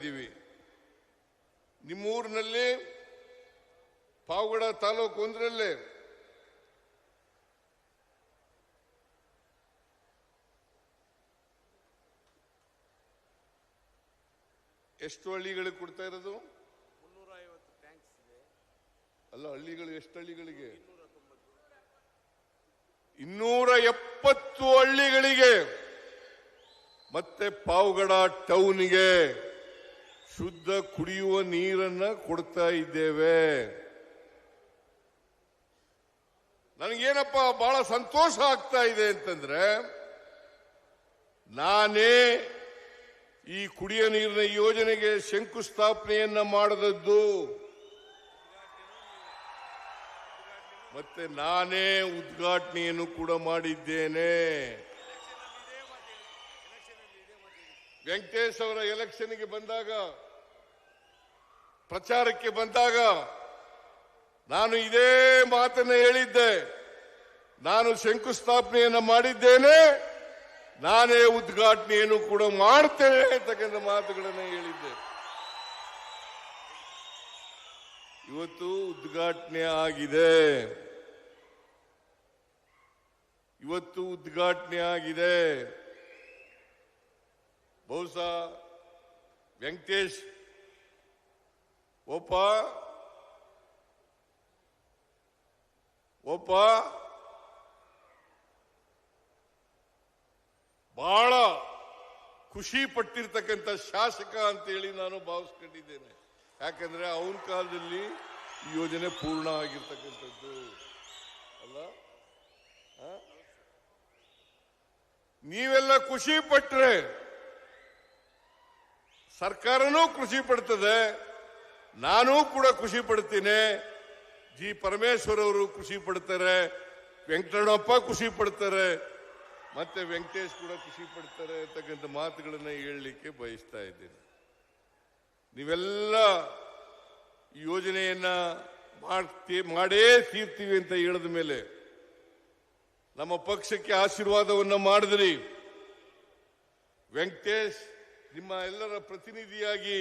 ಇದ್ದೀವಿ. ನಿಮ್ಮೂರಿನಲ್ಲಿ ಪಾವಗಡ ತಾಲೂಕು ಒಂದರಲ್ಲೇ ಎಷ್ಟು ಹಳ್ಳಿಗಳಿಗೆ ಕೊಡ್ತಾ ಇರೋದು? 350 ಟ್ಯಾಂಕ್ಸ್ ಇದೆ. ಅಲ್ಲ, ಹಳ್ಳಿಗಳು ಎಷ್ಟು ಹಳ್ಳಿಗಳಿಗೆ? 270 ಹಳ್ಳಿಗಳಿಗೆ ಮತ್ತೆ ಪಾವಗಡ ಟೌನ್ಗೆ ಶುದ್ಧ ಕುಡಿಯುವ ನೀರನ್ನ ಕೊಡ್ತಾ ಇದ್ದೇವೆ. ನನಗೇನಪ್ಪ ಬಹಳ ಸಂತೋಷ ಆಗ್ತಾ ಇದೆ ಅಂತಂದ್ರೆ, ನಾನೇ ಈ ಕುಡಿಯ ನೀರಿನ ಯೋಜನೆಗೆ ಶಂಕುಸ್ಥಾಪನೆಯನ್ನ ಮಾಡದದ್ದು, ಮತ್ತೆ ನಾನೇ ಉದ್ಘಾಟನೆಯನ್ನು ಕೂಡ ಮಾಡಿದ್ದೇನೆ. ವೆಂಕಟೇಶ್ ಅವರ ಎಲೆಕ್ಷನ್ಗೆ ಬಂದಾಗ, ಪ್ರಚಾರಕ್ಕೆ ಬಂದಾಗ ನಾನು ಇದೇ ಮಾತನ್ನ ಹೇಳಿದ್ದೆ. ನಾನು ಶಂಕುಸ್ಥಾಪನೆಯನ್ನ ಮಾಡಿದ್ದೇನೆ, ನಾನೇ ಉದ್ಘಾಟನೆಯನ್ನು ಕೂಡ ಮಾಡ್ತೇನೆ ಅಂತಕ್ಕಂಥ ಮಾತುಗಳನ್ನು ಹೇಳಿದ್ದೆ. ಇವತ್ತು ಉದ್ಘಾಟನೆ ಆಗಿದೆ. ಇವತ್ತು ಉದ್ಘಾಟನೆ ಆಗಿದೆ. ಬಹುಶಃ ವೆಂಕಟೇಶ್ ಒಬ್ಬ ಬಹಳ ಖುಷಿ ಪಟ್ಟಿರ್ತಕ್ಕಂಥ ಶಾಸಕ ಅಂತ ಹೇಳಿ ನಾನು ಭಾವಿಸ್ಕೊಂಡಿದ್ದೇನೆ. ಯಾಕಂದ್ರೆ ಅವನ ಕಾಲದಲ್ಲಿ ಈ ಯೋಜನೆ ಪೂರ್ಣ ಆಗಿರ್ತಕ್ಕಂಥದ್ದು ಅಲ್ಲ. ನೀವೆಲ್ಲ ಖುಷಿ ಪಟ್ರೆ ಸರ್ಕಾರನೂ ಖುಷಿ ಪಡ್ತದೆ, ನಾನೂ ಕೂಡ ಖುಷಿ ಪಡ್ತೀನಿ, ಜಿ ಪರಮೇಶ್ವರ್ ಅವರು ಖುಷಿ ಪಡ್ತಾರೆ, ವೆಂಕಟರಮಣಪ್ಪ ಖುಷಿ ಪಡ್ತಾರೆ, ಮತ್ತೆ ವೆಂಕಟೇಶ್ ಕೂಡ ಖುಷಿ ಪಡ್ತಾರೆ ಅಂತಕ್ಕಂಥ ಮಾತುಗಳನ್ನ ಹೇಳಲಿಕ್ಕೆ ಬಯಸ್ತಾ ಇದ್ದೇನೆ. ನೀವೆಲ್ಲ ಈ ಯೋಜನೆಯನ್ನ ಮಾಡೇ ತೀರ್ತೀವಿ ಅಂತ ಹೇಳಿದ ಮೇಲೆ ನಮ್ಮ ಪಕ್ಷಕ್ಕೆ ಆಶೀರ್ವಾದವನ್ನ ಮಾಡಿದ್ರಿ. ವೆಂಕಟೇಶ್ ನಿಮ್ಮ ಎಲ್ಲರ ಪ್ರತಿನಿಧಿಯಾಗಿ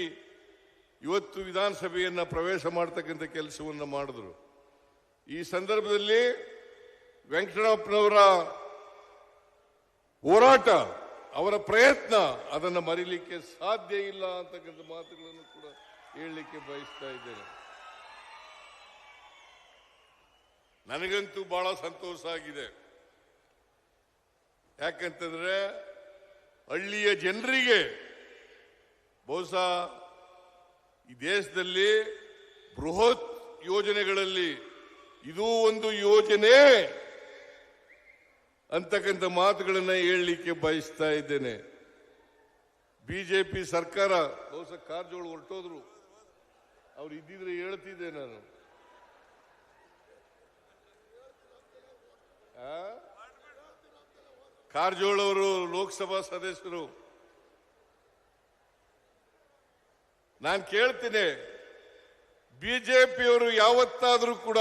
ಇವತ್ತು ವಿಧಾನಸಭೆಯನ್ನ ಪ್ರವೇಶ ಮಾಡತಕ್ಕಂಥ ಕೆಲಸವನ್ನ ಮಾಡಿದ್ರು. ಈ ಸಂದರ್ಭದಲ್ಲಿ ವೆಂಕಟರಮಣಪ್ಪನವರ ಹೋರಾಟ, ಅವರ ಪ್ರಯತ್ನ, ಅದನ್ನು ಮರೀಲಿಕ್ಕೆ ಸಾಧ್ಯ ಇಲ್ಲ ಅಂತಕ್ಕಂಥ ಮಾತುಗಳನ್ನು ಕೂಡ ಹೇಳಲಿಕ್ಕೆ ಬಯಸ್ತಾ ಇದ್ದೇನೆ. ನನಗಂತೂ ಬಹಳ ಸಂತೋಷ ಆಗಿದೆ. ಯಾಕಂತಂದ್ರೆ ಹಳ್ಳಿಯ ಜನರಿಗೆ ಬಹುಶಃ ಈ ದೇಶದಲ್ಲಿ ಬೃಹತ್ ಯೋಜನೆಗಳಲ್ಲಿ ಇದೂ ಒಂದು ಯೋಜನೆ ಅಂತಕ್ಕಂಥ ಮಾತುಗಳನ್ನ ಹೇಳಲಿಕ್ಕೆ ಬಯಸ್ತಾ ಇದ್ದೇನೆ. ಬಿಜೆಪಿ ಸರ್ಕಾರ, ಬಹುಶಃ ಕಾರಜೋಳ ಹೊರಟೋದ್ರು, ಅವ್ರು ಇದ್ದಿದ್ರೆ ಹೇಳ್ತಿದ್ದೆ ನಾನು. ಕಾರಜೋಳ ಅವರು ಲೋಕಸಭಾ ಸದಸ್ಯರು. ನಾನು ಕೇಳ್ತೀನಿ, ಬಿಜೆಪಿಯವರು ಯಾವತ್ತಾದ್ರೂ ಕೂಡ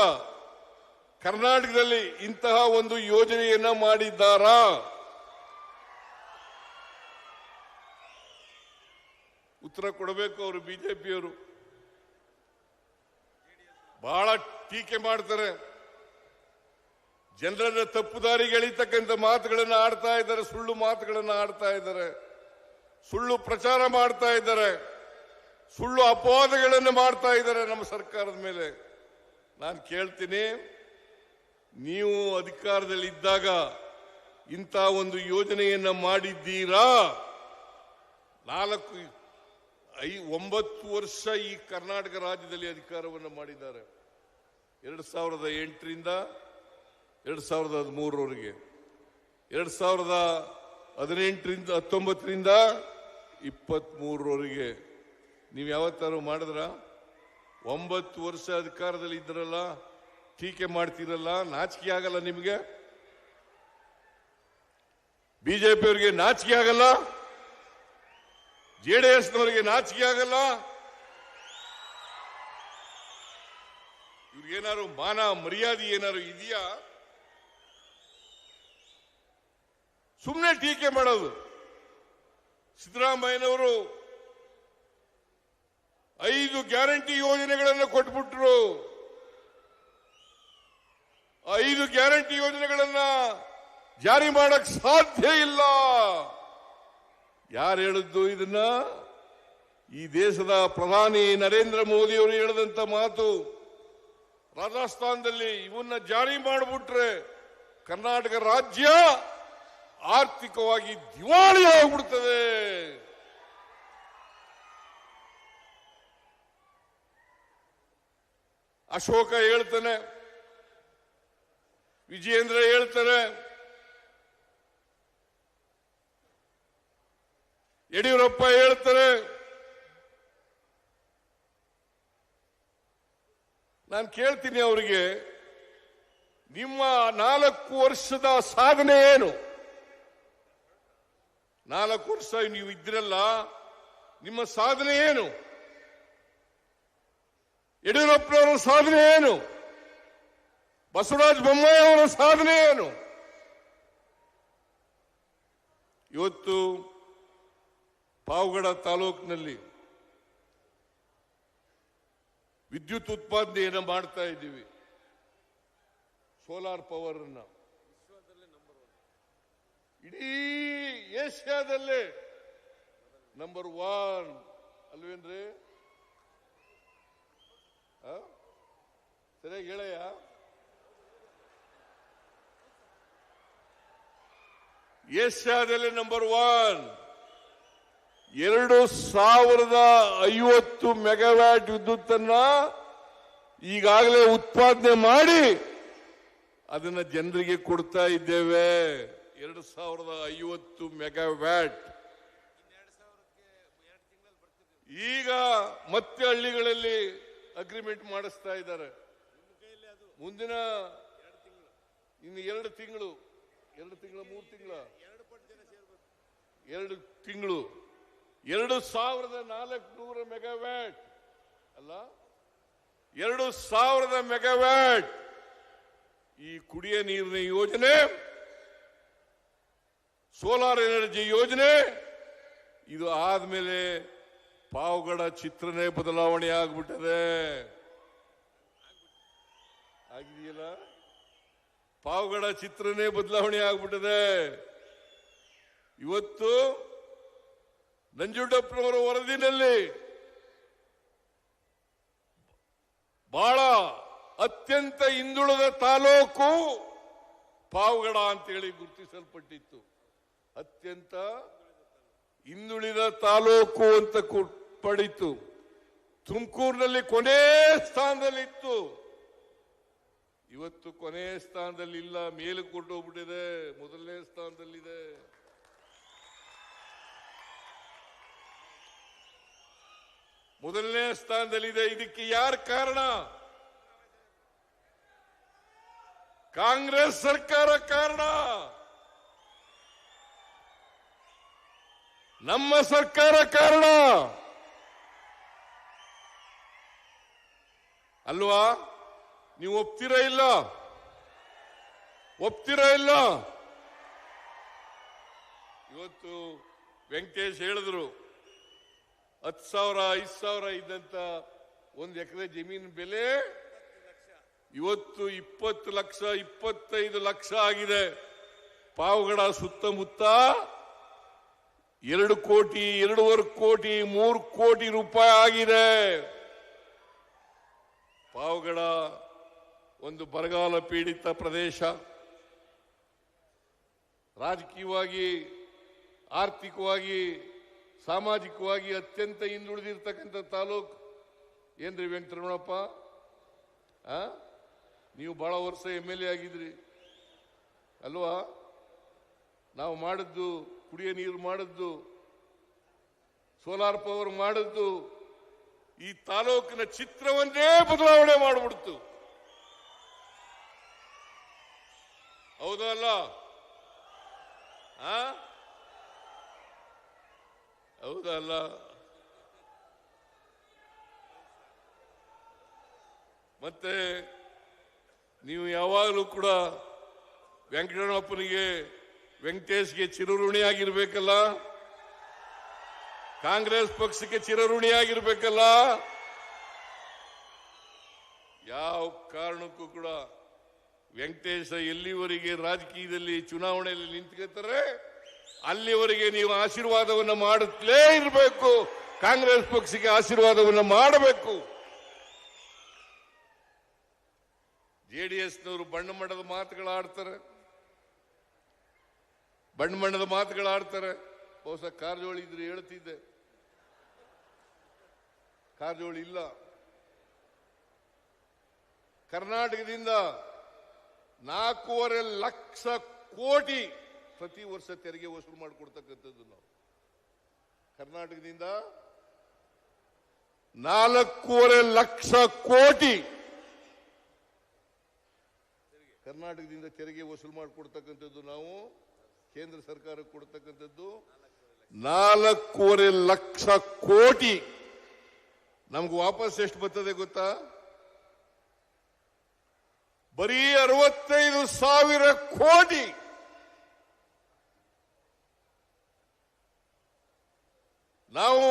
ಕರ್ನಾಟಕದಲ್ಲಿ ಇಂತಹ ಒಂದು ಯೋಜನೆಯನ್ನ ಮಾಡಿದ್ದಾರಾ? ಉತ್ತರ ಕೊಡಬೇಕು ಅವರು. ಬಿಜೆಪಿಯವರು ಬಹಳ ಟೀಕೆ ಮಾಡ್ತಾರೆ, ಜನರನ್ನ ತಪ್ಪು ದಾರಿಗೆ ಎಳಿತಕ್ಕಂಥ ಮಾತುಗಳನ್ನು ಆಡ್ತಾ ಇದ್ದಾರೆ, ಸುಳ್ಳು ಮಾತುಗಳನ್ನು ಆಡ್ತಾ ಇದ್ದಾರೆ, ಸುಳ್ಳು ಪ್ರಚಾರ ಮಾಡ್ತಾ ಇದ್ದಾರೆ, ಸುಳ್ಳು ಅಪವಾದಗಳನ್ನು ಮಾಡ್ತಾ ಇದ್ದಾರೆ ನಮ್ಮ ಸರ್ಕಾರದ ಮೇಲೆ. ನಾನು ಕೇಳ್ತೀನಿ, ನೀವು ಅಧಿಕಾರದಲ್ಲಿದ್ದಾಗ ಇಂಥ ಒಂದು ಯೋಜನೆಯನ್ನ ಮಾಡಿದ್ದೀರಾ? 9 ವರ್ಷ ಈ ಕರ್ನಾಟಕ ರಾಜ್ಯದಲ್ಲಿ ಅಧಿಕಾರವನ್ನು ಮಾಡಿದ್ದಾರೆ. 2008ರಿಂದ 2013ರವರೆಗೆ, 2018ರಿಂದ 19ರಿಂದ 23ರವರೆಗೆ ನೀವು ಯಾವತ್ತಾರು ಮಾಡಿದ್ರ? 9 ವರ್ಷ ಅಧಿಕಾರದಲ್ಲಿ ಇದ್ರಲ್ಲ, ಟೀಕೆ ಮಾಡ್ತೀರಲ್ಲ, ನಾಚಿಕೆ ಆಗಲ್ಲ ನಿಮಗೆ? ಬಿಜೆಪಿಯವರಿಗೆ ನಾಚಿಕೆ ಆಗಲ್ಲ? ಜೆಡಿಎಸ್ನವರಿಗೆ ನಾಚಿಕೆ ಆಗಲ್ಲ? ಇವ್ರಿಗೇನಾದ್ರು ಮಾನ ಮರ್ಯಾದೆ ಏನಾದ್ರು ಇದೆಯಾ? ಸುಮ್ಮನೆ ಟೀಕೆ ಮಾಡೋದು. ಸಿದ್ದರಾಮಯ್ಯನವರು 5 ಗ್ಯಾರಂಟಿ ಯೋಜನೆಗಳನ್ನು ಕೊಟ್ಬಿಟ್ರು. 5 ಗ್ಯಾರಂಟಿ ಯೋಜನೆಗಳನ್ನ ಜಾರಿ ಮಾಡಕ್ ಸಾಧ್ಯ ಇಲ್ಲ. ಯಾರು ಹೇಳಿದ್ದು ಇದನ್ನ? ಈ ದೇಶದ ಪ್ರಧಾನಿ ನರೇಂದ್ರ ಮೋದಿ ಅವರು ಹೇಳಿದಂತ ಮಾತು. ರಾಜಸ್ಥಾನದಲ್ಲಿ ಇವನ್ನ ಜಾರಿ ಮಾಡಿಬಿಟ್ರೆ ಕರ್ನಾಟಕ ರಾಜ್ಯ ಆರ್ಥಿಕವಾಗಿ ದಿವಾಳಿ ಆಗಿಬಿಡ್ತದೆ. ಅಶೋಕ ಹೇಳ್ತಾನೆ, ವಿಜಯೇಂದ್ರ ಹೇಳ್ತಾರೆ, ಯಡಿಯೂರಪ್ಪ ಹೇಳ್ತಾರೆ. ನಾನು ಕೇಳ್ತೀನಿ ಅವರಿಗೆ, ನಿಮ್ಮ 4 ವರ್ಷದ ಸಾಧನೆ ಏನು? 4 ವರ್ಷ ನೀವು ಇದ್ರಲ್ಲ, ನಿಮ್ಮ ಸಾಧನೆ ಏನು? ಯಡಿಯೂರಪ್ಪನವರ ಸಾಧನೆ ಏನು? ಬಸವರಾಜ ಬೊಮ್ಮಾಯಿ ಅವರ ಸಾಧನೆ ಏನು? ಇವತ್ತು ಪಾವಗಡ ತಾಲೂಕಿನಲ್ಲಿ ವಿದ್ಯುತ್ ಉತ್ಪಾದನೆಯನ್ನು ಮಾಡ್ತಾ ಇದ್ದೀವಿ. ಸೋಲಾರ್ ಪವರ್ ಅನ್ನ ಇಡೀ ಏಷ್ಯಾದಲ್ಲೇ ನಂಬರ್ 1 ಅಲ್ವೇನ್ರಿ? ಸರಿಯಾಗಿ ಹೇಳಯ್ಯ. ಏಷ್ಯಾದಲ್ಲೇ ನಂಬರ್ 1. 2050 ಮೆಗಾವ್ಯಾಟ್ ವಿದ್ಯುತ್ತನ್ನ ಈಗಾಗಲೇ ಉತ್ಪಾದನೆ ಮಾಡಿ ಅದನ್ನ ಜನರಿಗೆ ಕೊಡ್ತಾ ಇದ್ದೇವೆ. 2050 ಮೆಗಾವ್ಯಾಟ್. ಈಗ ಮತ್ತೆ ಹಳ್ಳಿಗಳಲ್ಲಿ ಅಗ್ರಿಮೆಂಟ್ ಮಾಡಿಸ್ತಾ ಇದ್ದಾರೆ. ಮುಂದಿನ ಇನ್ನು 2 ತಿಂಗಳು 3 ತಿಂಗಳು 2 ತಿಂಗಳು 2400 ಮೆಗಾವ್ಯಾಟ್ ಅಲ್ಲ, 2000 ಮೆಗಾವ್ಯಾಟ್ ಈ ಕುಡಿಯ ನೀರಿನ ಯೋಜನೆ, ಸೋಲಾರ್ ಎನರ್ಜಿ ಯೋಜನೆ. ಇದು ಆದ್ಮೇಲೆ ಪಾವಗಡ ಚಿತ್ರನೇ ಬದಲಾವಣೆ ಆಗ್ಬಿಟ್ಟದೆ. ಆಗಿದೆಯಲ್ಲ, ಪಾವಗಡ ಚಿತ್ರನೇ ಬದಲಾವಣೆ ಆಗ್ಬಿಟ್ಟದೆ. ಇವತ್ತು ನಂಜುಂಡಪ್ಪನವರ ವರದಿನಲ್ಲಿ ಬಹಳ ಅತ್ಯಂತ ಹಿಂದುಳಿದ ತಾಲೂಕು ಪಾವಗಡ ಅಂತೇಳಿ ಗುರುತಿಸಲ್ಪಟ್ಟಿತ್ತು. ಅತ್ಯಂತ ಹಿಂದುಳಿದ ತಾಲೂಕು ಅಂತ ಪಡಿತು. ತುಮಕೂರಿನಲ್ಲಿ ಕೊನೆ ಸ್ಥಾನದಲ್ಲಿತ್ತು. ಇವತ್ತು ಕೊನೆ ಸ್ಥಾನದಲ್ಲಿ ಇಲ್ಲ, ಮೇಲೆ ಕೊಟ್ಟೋಗ್ಬಿಟ್ಟಿದೆ, ಮೊದಲನೇ ಸ್ಥಾನದಲ್ಲಿದೆ. ಮೊದಲನೇ ಸ್ಥಾನದಲ್ಲಿದೆ. ಇದಕ್ಕೆ ಯಾರು ಕಾರಣ? ಕಾಂಗ್ರೆಸ್ ಸರ್ಕಾರ ಕಾರಣ. ನಮ್ಮ ಸರ್ಕಾರ ಕಾರಣ ಅಲ್ವಾ? ನೀವು ಒಪ್ತೀರಾ ಇಲ್ಲ? ಇವತ್ತು ವೆಂಕಟೇಶ್ ಹೇಳಿದ್ರು, 10,000 5,000 ಇದ್ದಂತ 1 ಎಕರೆ ಜಮೀನು ಬೆಲೆ ಇವತ್ತು 20 ಲಕ್ಷ 25 ಲಕ್ಷ ಆಗಿದೆ. ಪಾವಗಡ ಸುತ್ತಮುತ್ತ 2 ಕೋಟಿ 2.5 ಕೋಟಿ 3 ಕೋಟಿ ರೂಪಾಯಿ ಆಗಿದೆ. ಪಾವಗಡ ಒಂದು ಬರಗಾಲ ಪೀಡಿತ ಪ್ರದೇಶ. ರಾಜಕೀಯವಾಗಿ, ಆರ್ಥಿಕವಾಗಿ, ಸಾಮಾಜಿಕವಾಗಿ ಅತ್ಯಂತ ಹಿಂದುಳಿದಿರ್ತಕ್ಕಂಥ ತಾಲೂಕು. ಏನ್ರಿ ವೆಂಕಟರಮಣಪ್ಪ, ನೀವು ಬಹಳ ವರ್ಷ MLA ಆಗಿದ್ರಿ ಅಲ್ವಾ? ನಾವು ಮಾಡಿದ್ದು ಕುಡಿಯ ನೀರು ಮಾಡಿದ್ದು, ಸೋಲಾರ್ ಪವರ್ ಮಾಡಿದ್ದು ಈ ತಾಲೂಕಿನ ಚಿತ್ರವನ್ನೇ ಬದಲಾವಣೆ ಮಾಡಿಬಿಡ್ತು. ಹೌದಲ್ಲ? ಹೌದಲ್ಲ? ಮತ್ತೆ ನೀವು ಯಾವಾಗಲೂ ಕೂಡ ವೆಂಕಟರಮಣಪ್ಪನಿಗೆ, ವೆಂಕಟೇಶ್ಗೆ ಚಿರಋಣಿಯಾಗಿರ್ಬೇಕಲ್ಲ? ಕಾಂಗ್ರೆಸ್ ಪಕ್ಷಕ್ಕೆ ಚಿರಋಣಿಯಾಗಿರ್ಬೇಕಲ್ಲ? ಯಾವ ಕಾರಣಕ್ಕೂ ಕೂಡ ವೆಂಕಟೇಶ ಎಲ್ಲಿವರೆಗೆ ರಾಜಕೀಯದಲ್ಲಿ ಚುನಾವಣೆಯಲ್ಲಿ ನಿಂತ್ಕೊತಾರೆ ಅಲ್ಲಿವರೆಗೆ ನೀವು ಆಶೀರ್ವಾದವನ್ನು ಮಾಡುತ್ತಲೇ ಇರಬೇಕು. ಕಾಂಗ್ರೆಸ್ ಪಕ್ಷಕ್ಕೆ ಆಶೀರ್ವಾದವನ್ನು ಮಾಡಬೇಕು. ಜೆಡಿಎಸ್ನವರು ಬಣ್ಣದ ಮಾತುಗಳಾಡ್ತಾರೆ, ಬಣ್ಣದ ಮಾತುಗಳಾಡ್ತಾರೆ. ಬಹುಶಃ ಕಾರಜೋಳ ಇದ್ರೆ ಹೇಳ್ತಿದ್ದೆ, ಕಾರಜೋಳ ಇಲ್ಲ. ಕರ್ನಾಟಕದಿಂದ 4.5 ಲಕ್ಷ ಕೋಟಿ ಪ್ರತಿ ವರ್ಷ ತೆರಿಗೆ ವಸೂಲು ಮಾಡಿಕೊಡ್ತಕ್ಕಂಥದ್ದು ನಾವು. ಕರ್ನಾಟಕದಿಂದ 4.5 ಲಕ್ಷ ಕೋಟಿ ಕರ್ನಾಟಕದಿಂದ ತೆರಿಗೆ ವಸೂಲು ಮಾಡಿಕೊಡ್ತಕ್ಕಂಥದ್ದು ನಾವು. ಕೇಂದ್ರ ಸರ್ಕಾರಕ್ಕೆ ಕೊಡ್ತಕ್ಕಂಥದ್ದು 4.5 ಲಕ್ಷ ಕೋಟಿ. ನಮ್ಗೆ ವಾಪಸ್ ಎಷ್ಟು ಬರ್ತದೆ ಗೊತ್ತಾ? ಬರೀ 65,000 ಕೋಟಿ. ನಾವು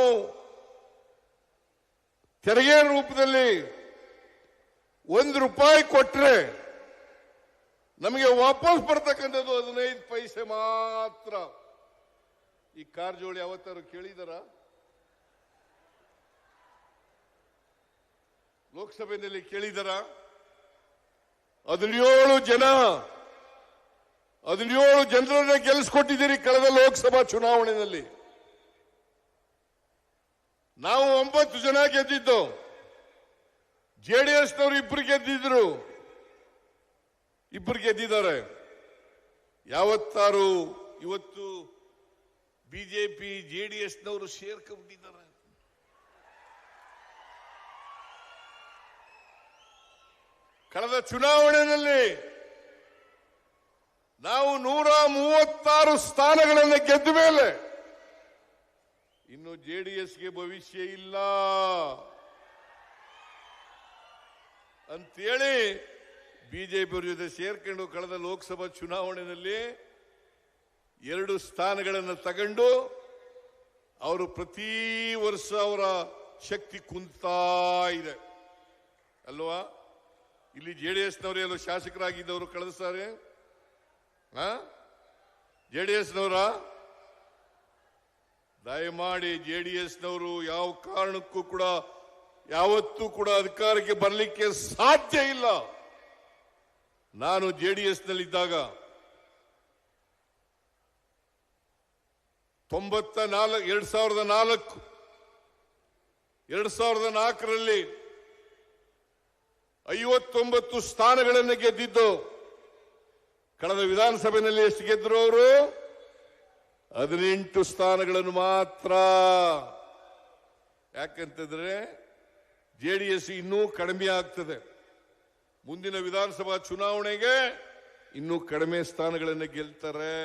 ತೆರಿಗೆ ರೂಪದಲ್ಲಿ ₹1 ಕೊಟ್ರೆ ನಮಗೆ ವಾಪಸ್ ಬರ್ತಕ್ಕಂಥದ್ದು 15 ಪೈಸೆ ಮಾತ್ರ. ಈ ಕಾರಜೋಳ ಯಾವತ್ತಾರು ಕೇಳಿದಾರ? ಲೋಕಸಭೆಯಲ್ಲಿ ಕೇಳಿದಾರ? 17 ಜನರನ್ನ ಗೆಲ್ಲಿಸ್ಕೊಟ್ಟಿದ್ದೀರಿ ಕಳೆದ ಲೋಕಸಭಾ ಚುನಾವಣೆಯಲ್ಲಿ. ನಾವು 9 ಜನ ಗೆದ್ದಿದ್ದು, ಜೆಡಿಎಸ್ನವರು 2 ಗೆದ್ದಿದ್ರು, 2 ಗೆದ್ದಿದ್ದಾರೆ. ಯಾವತ್ತಾರು ಇವತ್ತು ಬಿಜೆಪಿ ಜೆಡಿಎಸ್ನವರು ಸೇರ್ಕೊಂಡ್ಬಿಟ್ಟಿದ್ದಾರೆ. ಕಳೆದ ಚುನಾವಣೆಯಲ್ಲಿ ನಾವು 136 ಸ್ಥಾನಗಳನ್ನು ಗೆದ್ದ ಮೇಲೆ ಇನ್ನು ಜೆಡಿಎಸ್ಗೆ ಭವಿಷ್ಯ ಇಲ್ಲ ಅಂತೇಳಿ ಬಿಜೆಪಿಯವರ ಜೊತೆ ಸೇರ್ಕೊಂಡು ಕಳೆದ ಲೋಕಸಭಾ ಚುನಾವಣೆಯಲ್ಲಿ 2 ಸ್ಥಾನಗಳನ್ನು ತಗೊಂಡು ಅವರು ಪ್ರತಿ ವರ್ಷ ಅವರ ಶಕ್ತಿ ಕುಂತಾ ಇದೆ ಅಲ್ವಾ? ಇಲ್ಲಿ ಜೆಡಿಎಸ್ನವರು ಎಲ್ಲ ಶಾಸಕರಾಗಿದ್ದವರು ಕಳೆದ ಸಾರಿ ಜೆಡಿಎಸ್ನವರ ದಯಮಾಡಿ ಜೆಡಿಎಸ್ನವರು ಯಾವ ಕಾರಣಕ್ಕೂ ಕೂಡ ಯಾವತ್ತೂ ಕೂಡ ಅಧಿಕಾರಕ್ಕೆ ಬರಲಿಕ್ಕೆ ಸಾಧ್ಯ ಇಲ್ಲ. ನಾನು ಜೆಡಿಎಸ್ನಲ್ಲಿದ್ದಾಗ 2004ರಲ್ಲಿ 59 ಸ್ಥಾನಗಳನ್ನು ಗೆದ್ದಿದ್ದು. ಕಳೆದ ವಿಧಾನಸಭೆಯಲ್ಲಿ ಎಷ್ಟು ಗೆದ್ದರು ಅವರು? 18 ಸ್ಥಾನಗಳನ್ನು ಮಾತ್ರ. ಯಾಕಂತಂದ್ರೆ ಜೆಡಿಎಸ್ ಇನ್ನೂ ಕಡಿಮೆ ಆಗ್ತದೆ. ಮುಂದಿನ ವಿಧಾನಸಭಾ ಚುನಾವಣೆಗೆ ಇನ್ನೂ ಕಡಿಮೆ ಸ್ಥಾನಗಳನ್ನು ಗೆಲ್ತಾರೆ.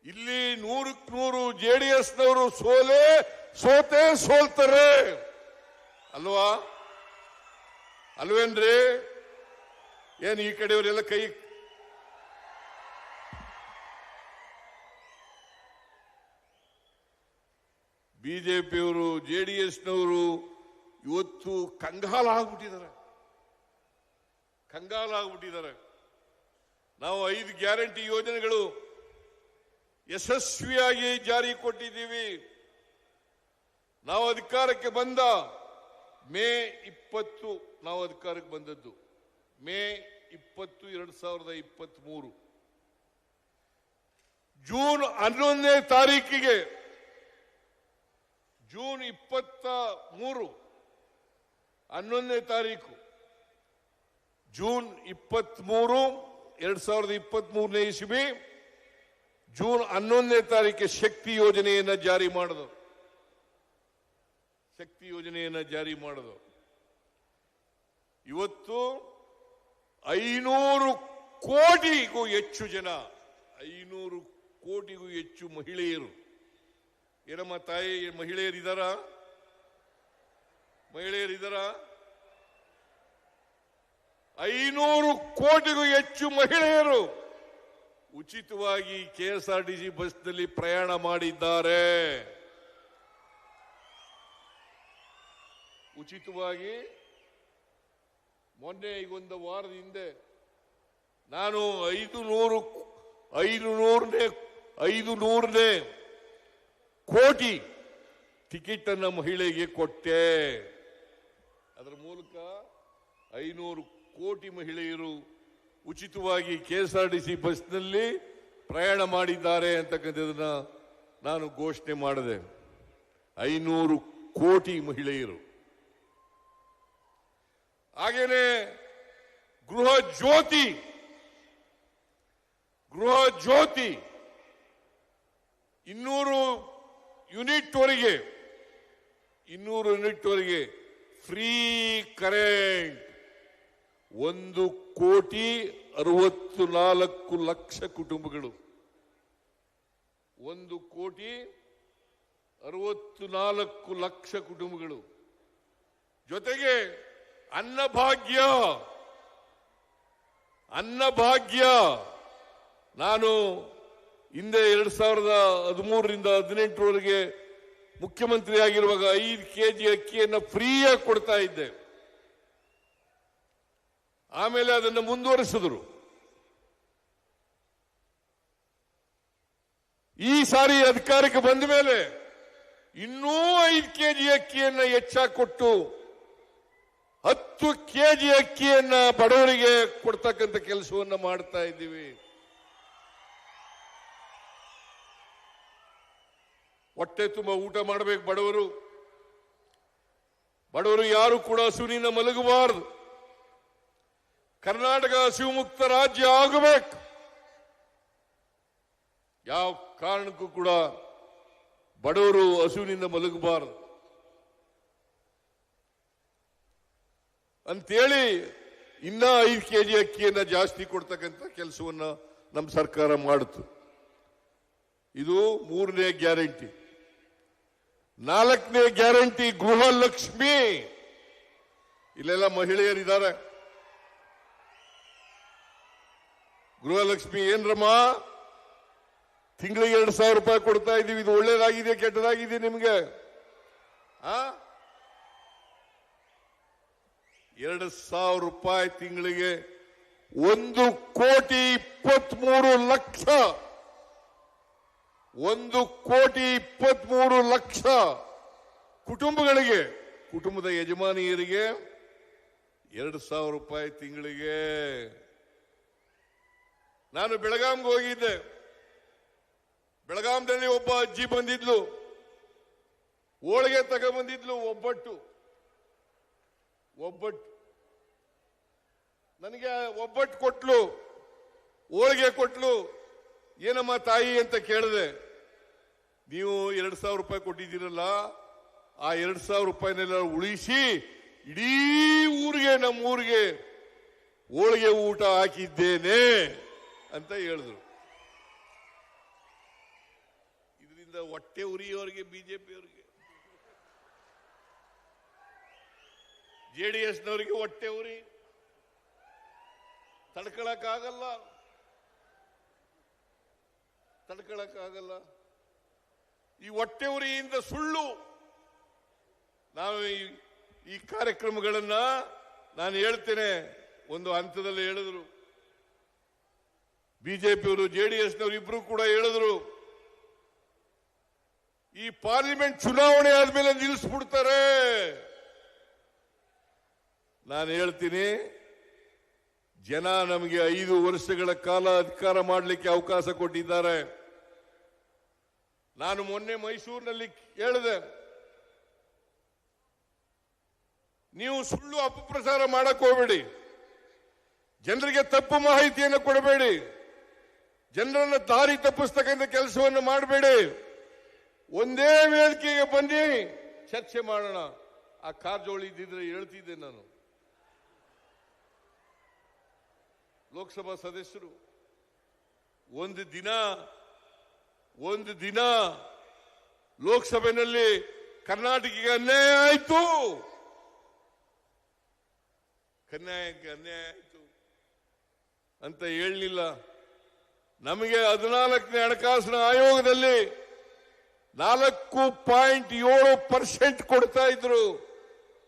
ಇಲ್ಲಿ 100ಕ್ಕೆ 100 ಜೆಡಿಎಸ್ನವರು ಸೋತೆ ಸೋಲ್ತಾರೆ ಅಲ್ವಾ? ಅಲ್ವೇನ್ರಿ? ಏನು ಈ ಕಡೆಯವರೆಲ್ಲ ಕೈ ಬಿಜೆಪಿಯವರು ಜೆಡಿಎಸ್ನವರು ಇವತ್ತು ಕಂಗಾಲಾಗ್ಬಿಟ್ಟಿದ್ದಾರೆ. ನಾವು 5 ಗ್ಯಾರಂಟಿ ಯೋಜನೆಗಳು ಯಶಸ್ವಿಯಾಗಿ ಜಾರಿ ಕೊಟ್ಟಿದ್ದೀವಿ. ನಾವು ಅಧಿಕಾರಕ್ಕೆ ಬಂದ ಮೇ 20 ನಾವು ಅಧಿಕಾರಕ್ಕೆ ಬಂದದ್ದು ಮೇ 20, 2023. ಜೂನ್ 11ನೇ ತಾರೀಕಿಗೆ ಜೂನ್ 23 11ನೇ ತಾರೀಕು ಜೂನ್ 23, 2023ನೇ ಇಸ್ವಿ ಜೂನ್ 11ನೇ ತಾರೀಕಿಗೆ ಶಕ್ತಿ ಯೋಜನೆಯನ್ನ ಜಾರಿ ಮಾಡಿದ್ರು. ಇವತ್ತು 500 ಕೋಟಿಗೂ ಹೆಚ್ಚು ಜನ, 500 ಕೋಟಿಗೂ ಹೆಚ್ಚು ಮಹಿಳೆಯರು, ಏನಮ್ಮ ತಾಯಿ ಮಹಿಳೆಯರಿದ್ದಾರ? 500 ಕೋಟಿಗೂ ಹೆಚ್ಚು ಮಹಿಳೆಯರು ಉಚಿತವಾಗಿ ಕೆಎಸ್ಆರ್ಟಿಸಿ ಬಸ್ನಲ್ಲಿ ಪ್ರಯಾಣ ಮಾಡಿದ್ದಾರೆ. ಉಚಿತವಾಗಿ ಮೊನ್ನೆ ಈಗ ಒಂದು ವಾರದ ಹಿಂದೆ ನಾನು 500ನೇ ಕೋಟಿ ಟಿಕೆಟ್ ಅನ್ನ ಮಹಿಳೆಗೆ ಕೊಟ್ಟೆ. ಅದರ ಮೂಲಕ 500 ಕೋಟಿ ಮಹಿಳೆಯರು ಉಚಿತವಾಗಿ KSRTC ಬಸ್ನಲ್ಲಿ ಪ್ರಯಾಣ ಮಾಡಿದ್ದಾರೆ ಅಂತಕ್ಕಂಥದನ್ನ ನಾನು ಘೋಷಣೆ ಮಾಡಿದೆ. 500 ಕೋಟಿ ಮಹಿಳೆಯರು. ಹಾಗೇನೆ ಗೃಹ ಜ್ಯೋತಿ 200 ಯೂನಿಟ್ ವರೆಗೆ ಫ್ರೀ ಕರೆಂಟ್. 1,64,00,000 ಕುಟುಂಬಗಳು. 1,64,00,000 ಕುಟುಂಬಗಳು. ಜೊತೆಗೆ ಅನ್ನಭಾಗ್ಯ. ನಾನು ಹಿಂದೆ 2013ರಿಂದ 2018ರವರೆಗೆ ಮುಖ್ಯಮಂತ್ರಿ ಆಗಿರುವಾಗ 5 ಕೆಜಿ ಅಕ್ಕಿಯನ್ನು ಫ್ರೀಯಾಗಿ ಕೊಡ್ತಾ ಇದ್ದೆ. ಆಮೇಲೆ ಅದನ್ನು ಮುಂದುವರಿಸಿದ್ರು. ಈ ಸಾರಿ ಅಧಿಕಾರಕ್ಕೆ ಬಂದ ಮೇಲೆ ಇನ್ನೂ 5 ಕೆಜಿ ಅಕ್ಕಿಯನ್ನು ಹೆಚ್ಚಾಗಿ ಕೊಟ್ಟು 10 ಕೆಜಿ ಅಕ್ಕಿಯನ್ನ ಬಡವರಿಗೆ ಕೊಡ್ತಕ್ಕಂಥ ಕೆಲಸವನ್ನ ಮಾಡ್ತಾ ಇದ್ದೀವಿ. ಹೊಟ್ಟೆ ತುಂಬ ಊಟ ಮಾಡಬೇಕು ಬಡವರು ಯಾರು ಕೂಡ ಹಸುವಿನಿಂದ ಮಲಗಬಾರದು. ಕರ್ನಾಟಕ ಹಸಿವು ಮುಕ್ತ ರಾಜ್ಯ ಆಗಬೇಕು. ಯಾವ ಕಾರಣಕ್ಕೂ ಕೂಡ ಬಡವರು ಹಸುವಿನಿಂದ ಮಲಗಬಾರದು ಅಂತೇಳಿ ಇನ್ನ 5 ಕೆಜಿ ಅಕ್ಕಿಯನ್ನ ಜಾಸ್ತಿ ಕೊಡ್ತಕ್ಕಂಥ ಕೆಲಸವನ್ನ ನಮ್ಮ ಸರ್ಕಾರ ಮಾಡಿತು. ಇದು 3ನೇ ಗ್ಯಾರಂಟಿ. 4ನೇ ಗ್ಯಾರಂಟಿ ಗೃಹಲಕ್ಷ್ಮಿ. ಇಲ್ಲೆಲ್ಲ ಮಹಿಳೆಯರಿದ್ದಾರೆ. ಗೃಹಲಕ್ಷ್ಮಿ ಏನ್ರಮ್ಮ, ತಿಂಗಳಿಗೆ 2,000 ರೂಪಾಯಿ ಕೊಡ್ತಾ ಇದ್ದೀವಿ. ಇದು ಒಳ್ಳೇದಾಗಿದೆ ಕೆಟ್ಟದಾಗಿದೆ ನಿಮ್ಗೆ? 2,000 ರೂಪಾಯಿ ತಿಂಗಳಿಗೆ 1,23,00,000. 1,23,00,000 ಕುಟುಂಬಗಳಿಗೆ, ಕುಟುಂಬದ ಯಜಮಾನಿಯರಿಗೆ 2,000 ರೂಪಾಯಿ ತಿಂಗಳಿಗೆ. ನಾನು ಬೆಳಗಾಂಗೆ ಹೋಗಿದ್ದೆ. ಬೆಳಗಾಂದಲ್ಲಿ ಒಬ್ಬ ಅಜ್ಜಿ ಬಂದಿದ್ಲು. ಹೋಳಿಗೆ ತಗೊಂಡ್ಬಂದಿದ್ಲು. ಒಬ್ಬಟ್ಟು ನನಗೆ ಒಬ್ಬಟ್ಟು ಕೊಟ್ಲು, ಹೋಳಿಗೆ ಕೊಟ್ಲು. ಏನಮ್ಮ ತಾಯಿ ಅಂತ ಕೇಳಿದೆ. ನೀವು 2,000 ರೂಪಾಯಿ ಕೊಟ್ಟಿದ್ದೀರಲ್ಲ, ಆ 2,000 ರೂಪಾಯಿನೆಲ್ಲ ಉಳಿಸಿ ಇಡೀ ಊರಿಗೆ, ನಮ್ಮೂರಿಗೆ ಹೋಳಿಗೆ ಊಟ ಹಾಕಿದ್ದೇನೆ ಅಂತ ಹೇಳಿದ್ರು. ಇದರಿಂದ ಹೊಟ್ಟೆ ಉರಿಯವರಿಗೆ, ಬಿಜೆಪಿಯವರಿಗೆ, JDSನವರಿಗೆ ಹೊಟ್ಟೆ ಉರಿ ತಡ್ಕೊಳಕ್ಕಾಗಲ್ಲ. ಈ ಹೊಟ್ಟೆ ಉರಿಯಿಂದ ಸುಳ್ಳು. ನಾವು ಈ ಕಾರ್ಯಕ್ರಮಗಳನ್ನ ನಾನು ಹೇಳ್ತೇನೆ. ಒಂದು ಹಂತದಲ್ಲಿ ಹೇಳಿದ್ರು ಬಿಜೆಪಿಯವರು, JDSನವರು ಇಬ್ರು ಕೂಡ ಹೇಳಿದ್ರು, ಈ ಪಾರ್ಲಿಮೆಂಟ್ ಚುನಾವಣೆ ಆದ್ಮೇಲೆ ನಿಲ್ಲಿಸ್ಬಿಡ್ತಾರೆ. ನಾನು ಹೇಳ್ತೀನಿ, ಜನ ನಮಗೆ 5 ವರ್ಷಗಳ ಕಾಲ ಅಧಿಕಾರ ಮಾಡಲಿಕ್ಕೆ ಅವಕಾಶ ಕೊಟ್ಟಿದ್ದಾರೆ. ನಾನು ಮೊನ್ನೆ ಮೈಸೂರಿನಲ್ಲಿ ಹೇಳಿದೆ, ನೀವು ಸುಳ್ಳು ಅಪಪ್ರಚಾರ ಮಾಡಕ್ ಹೋಗಬೇಡಿ, ಜನರಿಗೆ ತಪ್ಪು ಮಾಹಿತಿಯನ್ನು ಕೊಡಬೇಡಿ, ಜನರನ್ನು ದಾರಿ ತಪ್ಪಿಸ್ತಕ್ಕಂಥ ಕೆಲಸವನ್ನು ಮಾಡಬೇಡಿ. ಒಂದೇ ವೇದಿಕೆಗೆ ಬನ್ನಿ, ಚರ್ಚೆ ಮಾಡೋಣ. ಆ ಕಾರಜೋಳ ಇದ್ದಿದ್ರೆ ಹೇಳ್ತಿದ್ದೆ ನಾನು. ಲೋಕಸಭಾ ಸದಸ್ಯರು ಒಂದು ದಿನ ಲೋಕಸಭೆಯಲ್ಲಿ ಕರ್ನಾಟಕಕ್ಕೆ ಅನ್ಯಾಯ ಆಯ್ತು, ಅಂತ ಹೇಳಲಿಲ್ಲ. ನಮಗೆ 14ನೇ ಹಣಕಾಸಿನ ಆಯೋಗದಲ್ಲಿ 4.7% ಕೊಡ್ತಾ ಇದ್ರು.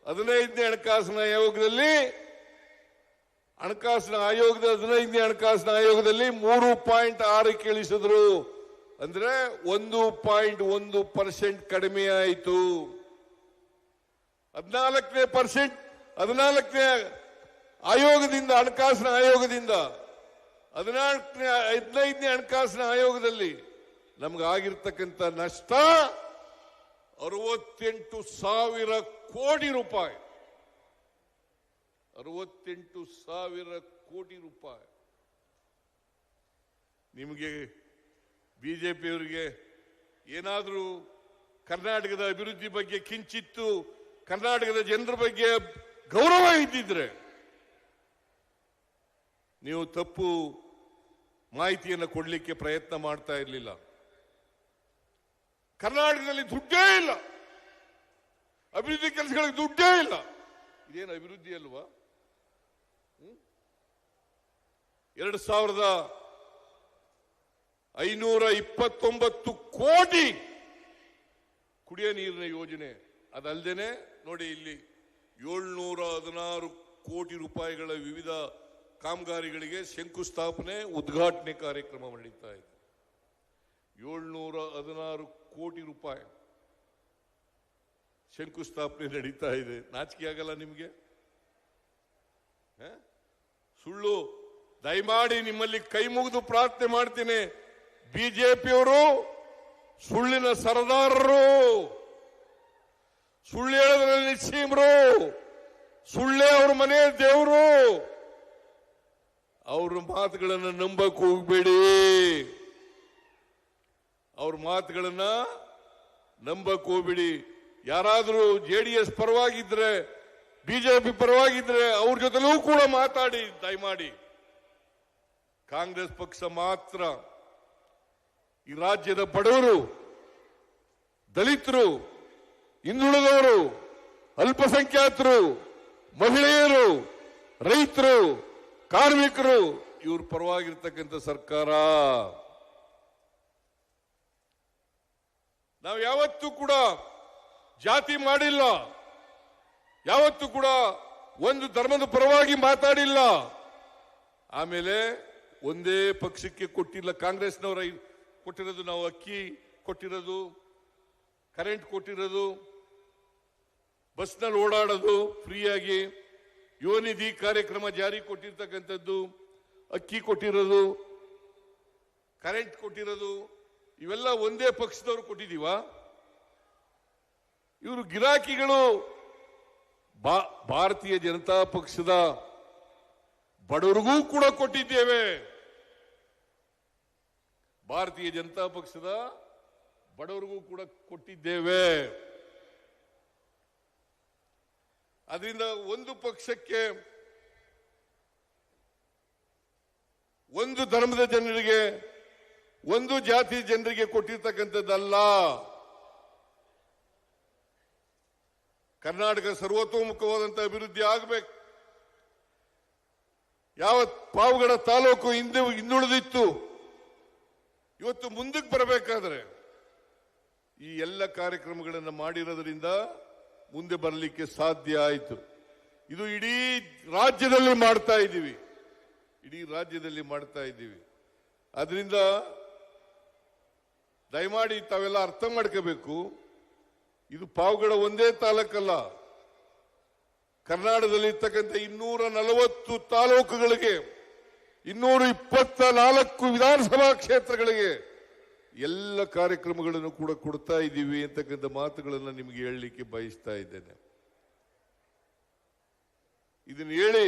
15ನೇ ಹಣಕಾಸಿನ ಆಯೋಗದಲ್ಲಿ ಹಣಕಾಸಿನ ಆಯೋಗದ 15ನೇ ಹಣಕಾಸಿನ ಆಯೋಗದಲ್ಲಿ 3.6 ಇಳಿಸಿದ್ರು. ಅಂದ್ರೆ 1.1% ಕಡಿಮೆ ಆಯಿತು. 14ನೇ ಆಯೋಗದಿಂದ, ಹಣಕಾಸಿನ ಆಯೋಗದಿಂದ 15ನೇ ಹಣಕಾಸಿನ ಆಯೋಗದಲ್ಲಿ ನಮ್ಗೆ ಆಗಿರ್ತಕ್ಕಂಥ ನಷ್ಟ 68,000 ಕೋಟಿ ರೂಪಾಯಿ. 68,000 ಕೋಟಿ ರೂಪಾಯಿ. ನಿಮಗೆ ಬಿಜೆಪಿಯವರಿಗೆ ಏನಾದರೂ ಕರ್ನಾಟಕದ ಅಭಿವೃದ್ಧಿ ಬಗ್ಗೆ ಕಿಂಚಿತ್ತು ಕರ್ನಾಟಕದ ಜನರ ಬಗ್ಗೆ ಗೌರವ ಇದ್ದಿದ್ರೆ ನೀವು ತಪ್ಪು ಮಾಹಿತಿಯನ್ನು ಕೊಡಲಿಕ್ಕೆ ಪ್ರಯತ್ನ ಮಾಡ್ತಾ ಇರಲಿಲ್ಲ. ಕರ್ನಾಟಕದಲ್ಲಿ ದುಡ್ಡೇ ಇಲ್ಲ, ಅಭಿವೃದ್ಧಿ ಕೆಲಸಗಳಿಗೆ ದುಡ್ಡೇ ಇಲ್ಲ. ಇದೇನು ಅಭಿವೃದ್ಧಿ ಅಲ್ವಾ? 2,529 ಕೋಟಿ ಕುಡಿಯ ನೀರಿನ ಯೋಜನೆ. ಅದಲ್ಲದೆ ನೋಡಿ, ಇಲ್ಲಿ 716 ಕೋಟಿ ರೂಪಾಯಿಗಳ ವಿವಿಧ ಕಾಮಗಾರಿಗಳಿಗೆ ಶಂಕುಸ್ಥಾಪನೆ, ಉದ್ಘಾಟನೆ ಕಾರ್ಯಕ್ರಮ ನಡೀತಾ ಇದೆ. 716 ಕೋಟಿ ರೂಪಾಯಿ ಶಂಕುಸ್ಥಾಪನೆ ನಡೀತಾ ಇದೆ. ನಾಚಿಕೆ ಆಗಲ್ಲ ನಿಮಗೆ? ಸುಳ್ಳು. ದಯಮಾಡಿ ನಿಮ್ಮಲ್ಲಿ ಕೈ ಮುಗಿದು ಪ್ರಾರ್ಥನೆ ಮಾಡ್ತೀನಿ, ಬಿಜೆಪಿಯವರು ಸುಳ್ಳಿನ ಸರದಾರರು, ಸುಳ್ಳು ಹೇಳೋದ್ರಲ್ಲಿ ನಿಶ್ಚೀಮರು, ಸುಳ್ಳೇ ಅವ್ರ ಮನೆ ದೇವರು. ಅವ್ರ ಮಾತುಗಳನ್ನು ನಂಬಕ್ ಹೋಗ್ಬೇಡಿ. ಅವ್ರ ಮಾತುಗಳನ್ನ ನಂಬಕ್ ಹೋಗ್ಬೇಡಿ. ಯಾರಾದರೂ ಜೆಡಿಎಸ್ ಪರವಾಗಿದ್ರೆ, ಬಿಜೆಪಿ ಪರವಾಗಿದ್ರೆ ಅವ್ರ ಜೊತೆಲೂ ಕೂಡ ಮಾತಾಡಿ ದಯಮಾಡಿ. ಕಾಂಗ್ರೆಸ್ ಪಕ್ಷ ಮಾತ್ರ ಈ ರಾಜ್ಯದ ಬಡವರು, ದಲಿತರು, ಹಿಂದುಳಿದವರು, ಅಲ್ಪಸಂಖ್ಯಾತರು, ಮಹಿಳೆಯರು, ರೈತರು, ಕಾರ್ಮಿಕರು ಇವ್ರ ಪರವಾಗಿರ್ತಕ್ಕಂಥ ಸರ್ಕಾರ. ನಾವು ಯಾವತ್ತೂ ಕೂಡ ಜಾತಿ ಮಾಡಿಲ್ಲ, ಯಾವತ್ತೂ ಕೂಡ ಒಂದು ಧರ್ಮದ ಪರವಾಗಿ ಮಾತಾಡಿಲ್ಲ. ಆಮೇಲೆ ಒಂದೇ ಪಕ್ಷಕ್ಕೆ ಕೊಟ್ಟಿಲ್ಲ. ಕಾಂಗ್ರೆಸ್ನವರ ಕೊಟ್ಟಿರೋದು ನಾವು ಅಕ್ಕಿ ಕೊಟ್ಟಿರೋದು, ಕರೆಂಟ್ ಕೊಟ್ಟಿರೋದು, ಬಸ್ನಲ್ಲಿ ಓಡಾಡೋದು ಫ್ರೀಯಾಗಿ, ಯುವ ನಿಧಿ ಕಾರ್ಯಕ್ರಮ ಜಾರಿ ಕೊಟ್ಟಿರ್ತಕ್ಕಂಥದ್ದು, ಅಕ್ಕಿ ಕೊಟ್ಟಿರೋದು, ಕರೆಂಟ್ ಕೊಟ್ಟಿರೋದು, ಇವೆಲ್ಲ ಒಂದೇ ಪಕ್ಷದವರು ಕೊಟ್ಟಿದೀವ? ಇವರು ಗಿರಾಕಿಗಳು. ಭಾರತೀಯ ಜನತಾ ಪಕ್ಷದ ಬಡವರಿಗೂ ಕೂಡ ಕೊಟ್ಟಿದ್ದೇವೆ. ಭಾರತೀಯ ಜನತಾ ಪಕ್ಷದ ಬಡವರಿಗೂ ಕೂಡ ಕೊಟ್ಟಿದ್ದೇವೆ. ಅದರಿಂದ ಒಂದು ಪಕ್ಷಕ್ಕೆ, ಒಂದು ಧರ್ಮದ ಜನರಿಗೆ, ಒಂದು ಜಾತಿ ಜನರಿಗೆ ಕೊಟ್ಟಿರ್ತಕ್ಕಂಥದ್ದಲ್ಲ. ಕರ್ನಾಟಕ ಸರ್ವತೋಮುಖವಾದಂತಹ ಅಭಿವೃದ್ಧಿ ಆಗಬೇಕು. ಯಾವ ಪಾವಗಡ ತಾಲೂಕು ಹಿಂದುಳಿದಿತ್ತು, ಇವತ್ತು ಮುಂದಕ್ಕೆ ಬರಬೇಕಾದ್ರೆ ಈ ಎಲ್ಲ ಕಾರ್ಯಕ್ರಮಗಳನ್ನು ಮಾಡಿರೋದ್ರಿಂದ ಮುಂದೆ ಬರಲಿಕ್ಕೆ ಸಾಧ್ಯ ಆಯಿತು. ಇದು ಇಡೀ ರಾಜ್ಯದಲ್ಲಿ ಮಾಡ್ತಾ ಇದ್ದೀವಿ, ಇಡೀ ರಾಜ್ಯದಲ್ಲಿ ಮಾಡ್ತಾ ಇದ್ದೀವಿ. ಆದ್ರಿಂದ ದಯಮಾಡಿ ತಾವೆಲ್ಲ ಅರ್ಥ ಮಾಡ್ಕೋಬೇಕು. ಇದು ಪಾವಗಡ ಒಂದೇ ತಾಲೂಕಲ್ಲ, ಕರ್ನಾಟಕದಲ್ಲಿ ಇರ್ತಕ್ಕಂಥ 240 ತಾಲೂಕುಗಳಿಗೆ, 224 ವಿಧಾನಸಭಾ ಕ್ಷೇತ್ರಗಳಿಗೆ ಎಲ್ಲ ಕಾರ್ಯಕ್ರಮಗಳನ್ನು ಕೂಡ ಕೊಡ್ತಾ ಇದ್ದೀವಿ ಅಂತಕ್ಕಂಥ ಮಾತುಗಳನ್ನು ನಿಮಗೆ ಹೇಳಲಿಕ್ಕೆ ಬಯಸ್ತಾ ಇದ್ದೇನೆ. ಇದನ್ನು ಹೇಳಿ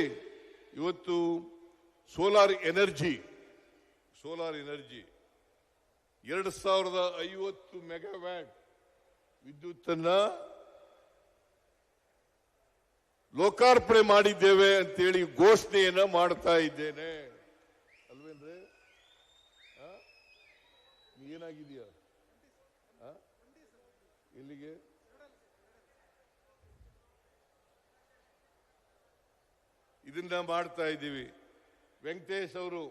ಇವತ್ತು ಸೋಲಾರ್ ಎನರ್ಜಿ 2050 ಮೆಗಾವ್ಯಾಟ್ ವಿದ್ಯುತ್ತನ್ನ ಲೋಕಾರ್ಪಣೆ ಮಾಡಿದ್ದೇವೆ ಅಂತೇಳಿ ಘೋಷಣೆಯನ್ನ ಮಾಡ್ತಾ ಇದ್ದೇನೆ. ಅಲ್ವೇನ್ರಿ? ಏನಾಗಿದೆಯಾ? ಎಲ್ಲಿಗೆ? ಇದನ್ನ ಮಾಡ್ತಾ ಇದ್ದೀವಿ. ವೆಂಕಟೇಶ್ ಅವರು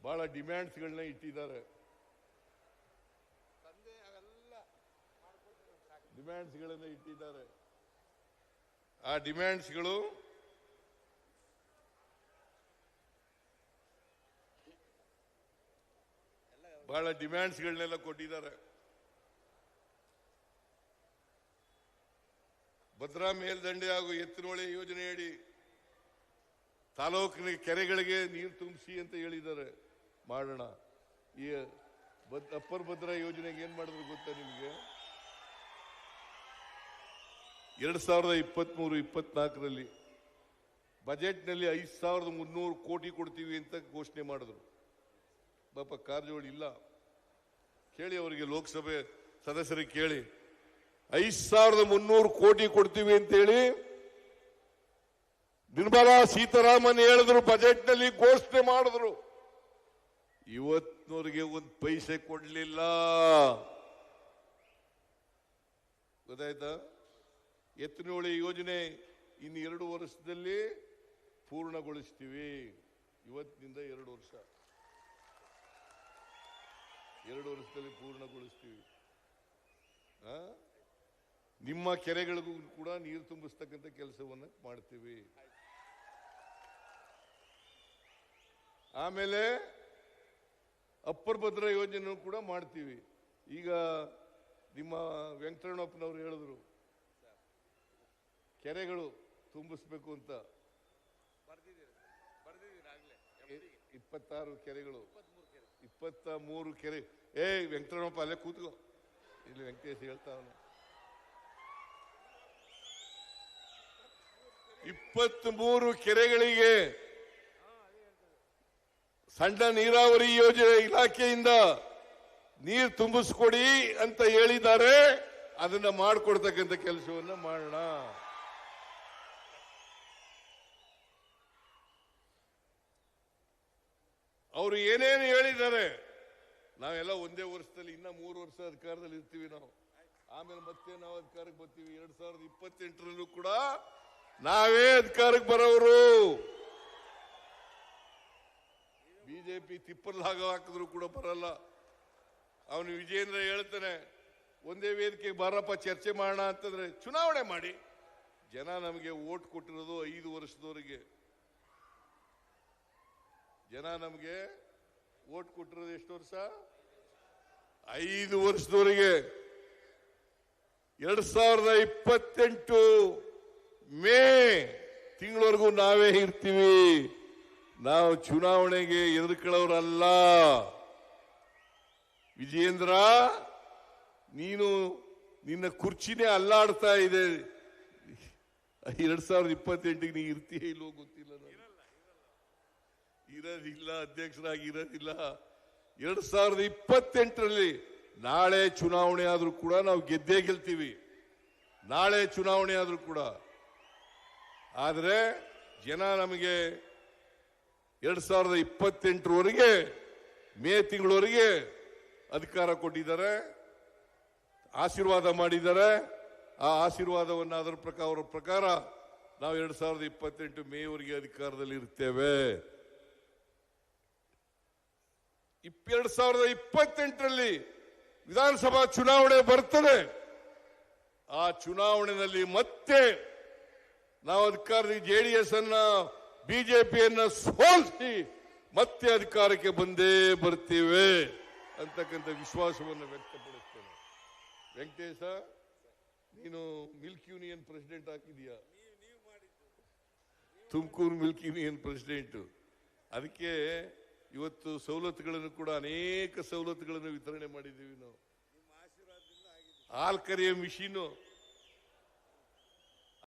ಬಹಳ ಡಿಮ್ಯಾಂಡ್ಸ್ಗಳನ್ನ ಇಟ್ಟಿದ್ದಾರೆ. ಡಿಮ್ಯಾಂಡ್ಸ್ಗಳನ್ನ ಇಟ್ಟಿದ್ದಾರೆ. ಆ ಡಿಮ್ಯಾಂಡ್ಸ್ಗಳು ಬಹಳ ಡಿಮ್ಯಾಂಡ್ಸ್ಗಳನ್ನೆಲ್ಲ ಕೊಟ್ಟಿದ್ದಾರೆ. ಭದ್ರಾ ಮೇಲ್ದಂಡೆ ಹಾಗೂ ಎತ್ತಿನಹೊಳೆ ಯೋಜನೆಯಡಿ ತಾಲೂಕಿನ ಕೆರೆಗಳಿಗೆ ನೀರು ತುಂಬಿಸಿ ಅಂತ ಹೇಳಿದ್ದಾರೆ. ಮಾಡೋಣ. ಈ ಅಪ್ಪರ್ ಭದ್ರಾ ಯೋಜನೆಗೆ ಏನ್ ಮಾಡಿದ್ರು ಗೊತ್ತಾ ನಿಮಗೆ? 2023-24ರಲ್ಲಿ ಬಜೆಟ್ನಲ್ಲಿ 5,300 ಕೋಟಿ ಕೊಡ್ತೀವಿ ಅಂತ ಘೋಷಣೆ ಮಾಡಿದ್ರು. ಪಾಪ ಕಾರಜೋಳ ಇಲ್ಲ. ಕೇಳಿ ಅವರಿಗೆ, ಲೋಕಸಭೆ ಸದಸ್ಯರಿಗೆ ಕೇಳಿ, 5,300 ಕೋಟಿ ಕೊಡ್ತೀವಿ ಅಂತೇಳಿ ನಿರ್ಮಲಾ ಸೀತಾರಾಮನ್ ಹೇಳಿದ್ರು, ಬಜೆಟ್ನಲ್ಲಿ ಘೋಷಣೆ ಮಾಡಿದ್ರು. ಇವತ್ತಿನವರಿಗೆ ಒಂದು ಪೈಸೆ ಕೊಡ್ಲಿಲ್ಲ. ಗೊತ್ತಾಯ್ತಾ? ಎತ್ತಿನಹೊಳೆ ಯೋಜನೆ ಇನ್ನು 2 ವರ್ಷದಲ್ಲಿ ಪೂರ್ಣಗೊಳಿಸ್ತೀವಿ. ಇವತ್ತಿನಿಂದ 2 ವರ್ಷ, 2 ವರ್ಷದಲ್ಲಿ ಪೂರ್ಣಗೊಳಿಸ್ತೀವಿ. ನಿಮ್ಮ ಕೆರೆಗಳಿಗೂ ಕೂಡ ನೀರು ತುಂಬಿಸ್ತಕ್ಕಂಥ ಕೆಲಸವನ್ನು ಮಾಡ್ತೀವಿ. ಆಮೇಲೆ ಅಪ್ಪರ್ ಭದ್ರಾ ಯೋಜನೆ ಕೂಡ ಮಾಡ್ತೀವಿ. ಈಗ ನಿಮ್ಮ ವೆಂಕಟರಮಣಪ್ಪನವರು ಹೇಳಿದ್ರು ಕೆರೆಗಳು ತುಂಬಿಸ್ಬೇಕು ಅಂತ. 26 ಕೆರೆಗಳು, 23 ಕೆರೆ. ವೆಂಕಟರಮಣಪ್ಪ ಅಲ್ಲೇ ಕೂತ್ಕೋ, ಇಲ್ಲಿ ವೆಂಕಟೇಶ್ ಹೇಳ್ತಾವನೆ. 23 ಕೆರೆಗಳಿಗೆ ಸಣ್ಣ ನೀರಾವರಿ ಯೋಜನೆ ಇಲಾಖೆಯಿಂದ ನೀರು ತುಂಬಿಸ್ಕೊಡಿ ಅಂತ ಹೇಳಿದ್ದಾರೆ. ಅದನ್ನ ಮಾಡಿಕೊಡ್ತಕ್ಕಂಥ ಕೆಲಸವನ್ನ ಮಾಡೋಣ. ಅವರು ಏನೇನು ಹೇಳಿದ್ದಾರೆ, ನಾವೆಲ್ಲ ಒಂದೇ ವರ್ಷದಲ್ಲಿ ಇನ್ನ 3 ವರ್ಷ ಅಧಿಕಾರದಲ್ಲಿ ಇರ್ತೀವಿ ನಾವು. ಆಮೇಲೆ ಮತ್ತೆ ನಾವು ಅಧಿಕಾರಕ್ಕೆ ಬರ್ತೀವಿ. 2028ರಲ್ಲೂ ಕೂಡ ನಾವೇ ಅಧಿಕಾರಕ್ಕೆ ಬರೋರು. ಬಿಜೆಪಿ ತಿಪ್ಪಲ್ ಹಾಕಿದ್ರು ಕೂಡ ಬರಲ್ಲ. ಅವನು ವಿಜೇಂದ್ರ ಹೇಳ್ತಾನೆ, ಒಂದೇ ವೇದಿಕೆ ಬಾರಪ್ಪ ಚರ್ಚೆ ಮಾಡೋಣ ಅಂತಂದ್ರೆ, ಚುನಾವಣೆ ಮಾಡಿ. ಜನ ನಮಗೆ ವೋಟ್ ಕೊಟ್ಟಿರೋದು 5 ವರ್ಷದವರೆಗೆ. ಜನ ನಮಗೆ ವೋಟ್ ಕೊಟ್ಟಿರೋದು ಎಷ್ಟು ವರ್ಷ? 5 ವರ್ಷದವರೆಗೆ. 2028 ಮೇ ತಿಂಗಳವರೆಗೂ ನಾವೇ ಇರ್ತೀವಿ. ನಾವು ಚುನಾವಣೆಗೆ ಎದುರ್ಕೊಳ್ಳೋರಲ್ಲ. ವಿಜಯೇಂದ್ರ, ನೀನು ನಿನ್ನ ಕುರ್ಚಿನೇ ಅಲ್ಲಾಡ್ತಾ ಇದೆ. 2028ಗೆ ನೀ ಇರ್ತೀಯ ಇಲ್ವೋ ಗೊತ್ತಿಲ್ಲ. ಇರೋದಿಲ್ಲ, ಅಧ್ಯಕ್ಷರಾಗಿ ಇರೋದಿಲ್ಲ. 2028ರಲ್ಲಿ ನಾಳೆ ಚುನಾವಣೆ ಆದ್ರೂ ಕೂಡ ನಾವು ಗೆದ್ದೇ ಗೆಲ್ತೀವಿ. ನಾಳೆ ಚುನಾವಣೆ ಆದ್ರೂ ಕೂಡ. ಆದ್ರೆ ಜನ ನಮಗೆ 2028ರವರೆಗೆ, ಮೇ ತಿಂಗಳವರೆಗೆ ಅಧಿಕಾರ ಕೊಟ್ಟಿದ್ದಾರೆ, ಆಶೀರ್ವಾದ ಮಾಡಿದ್ದಾರೆ. ಆ ಆಶೀರ್ವಾದವನ್ನು ಅದರ ಪ್ರಕಾರ ನಾವು 2028 ಮೇವರೆಗೆ ಅಧಿಕಾರದಲ್ಲಿ ಇರ್ತೇವೆ. 2028ರಲ್ಲಿ ವಿಧಾನಸಭಾ ಚುನಾವಣೆ ಬರ್ತದೆ. ಆ ಚುನಾವಣೆಯಲ್ಲಿ ಮತ್ತೆ ನಾವು ಅಧಿಕಾರದಲ್ಲಿ JDS ಅನ್ನ, ಬಿಜೆಪಿಯನ್ನ ಸೋಲಿಸಿ ಮತ್ತೆ ಅಧಿಕಾರಕ್ಕೆ ಬಂದೇ ಬರ್ತೀವಿ ಅಂತಕ್ಕಂಥ ವಿಶ್ವಾಸವನ್ನು ವ್ಯಕ್ತಪಡಿಸ್ತೇನೆ. ವೆಂಕಟೇಶ, ನೀನು ಮಿಲ್ಕ್ ಯೂನಿಯನ್ ಪ್ರೆಸಿಡೆಂಟ್ ಹಾಕಿದೀಯಾ? Tumakuru milk union president. ಅದಕ್ಕೆ ಇವತ್ತು ಸವಲತ್ತುಗಳನ್ನು ಕೂಡ, ಅನೇಕ ಸವಲತ್ತುಗಳನ್ನು ವಿತರಣೆ ಮಾಡಿದ್ದೀವಿ ನಾವು. ಹಾಲು ಕರೆಯೋ ಮಿಷಿನು